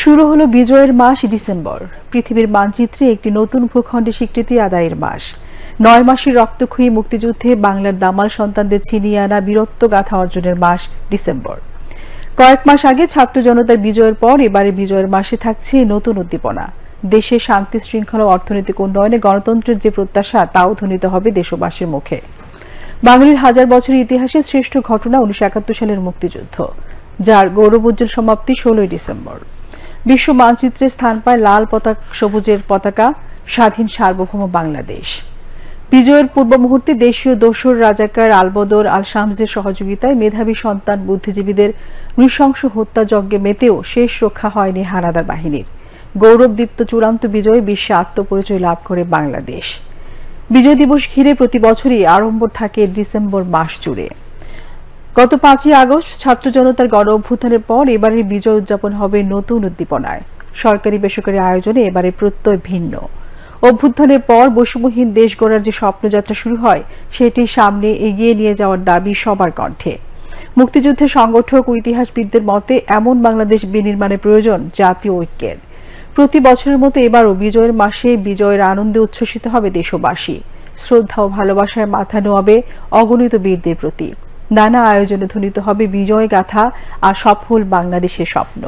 শুরু হলো বিজয়ের মাস ডিসেম্বর। পৃথিবীর মানচিত্রে একটি নতুন ভূখণ্ডে স্বীকৃতি আদায়ের মাস। 9 মাসের রক্তক্ষয়ী মুক্তিযুদ্ধে বাংলার দামাল সন্তানদের ছিনিয়ে আনা বীরত্ব গাথা অর্জনের মাস ডিসেম্বর। কয়েক মাস আগে ছাত্র জনতার বিজয়ের পর এবারে বিজয়ের মাসে থাকছে নতুন উদ্দীপনা। দেশে শান্তি শৃঙ্খলা ও অর্থনৈতিক উন্নয়নে গণতন্ত্রের যে প্রত্যাশা তাও ধ্বনিত হবে দেশবাসীর মুখে। বাঙালির হাজার বছরের ইতিহাসে শ্রেষ্ঠ ঘটনা 1971 সালের মুক্তিযুদ্ধ, যার গৌরবোজ্জ্বল সমাপ্তি 16 ডিসেম্বর। বিশ্ব মানচিত্রে স্থান পায় লাল পতাকা সবুজের পতাকা, স্বাধীন সার্বভৌম বাংলাদেশ। বিজয়ের পূর্ব মুহূর্তে দেশীয় দোসর রাজাকার আলবদর আল শামসের সহযোগিতায় মেধাবী সন্তান বুদ্ধিজীবীদের নৃশংস হত্যাযজ্ঞে মেতেও শেষ রক্ষা হয়নি হানাদার বাহিনীর। গৌরবদীপ্ত চূড়ান্ত বিজয়ে বিশ্বে আত্মপরিচয় লাভ করে বাংলাদেশ। বিজয় দিবস ঘিরে প্রতি বছরই আড়ম্বর থাকে ডিসেম্বর মাস জুড়ে। গত 5ই আগস্ট ছাত্র জনতার গণ অভ্যুত্থানের পর এবারের বিজয় উদযাপন হবে নতুন উদ্দীপনায়। সরকারি বেসরকারি আয়োজনে এবারে প্রত্যয় ভিন্ন। অভ্যুত্থানের পর বৈষম্যহীন দেশ গড়ার যে স্বপ্নযাত্রা শুরু হয় সেটি সামনে এগিয়ে নিয়ে যাওয়ার দাবি সবার কণ্ঠে। মুক্তিযুদ্ধের সংগঠক ও ইতিহাসবিদদের মতে এমন বাংলাদেশ বিনির্মাণের প্রয়োজন জাতীয় ঐক্যের। প্রতি বছরের মতো এবারও বিজয়ের মাসে বিজয়ের আনন্দে উচ্ছ্বসিত হবে দেশবাসী। শ্রদ্ধা ও ভালোবাসায় মাথা নোয়াবে অগণিত বীরদের প্রতি। নানা আয়োজনে ধ্বনিত হবে বিজয় গাথা আর সফল বাংলাদেশের স্বপ্ন।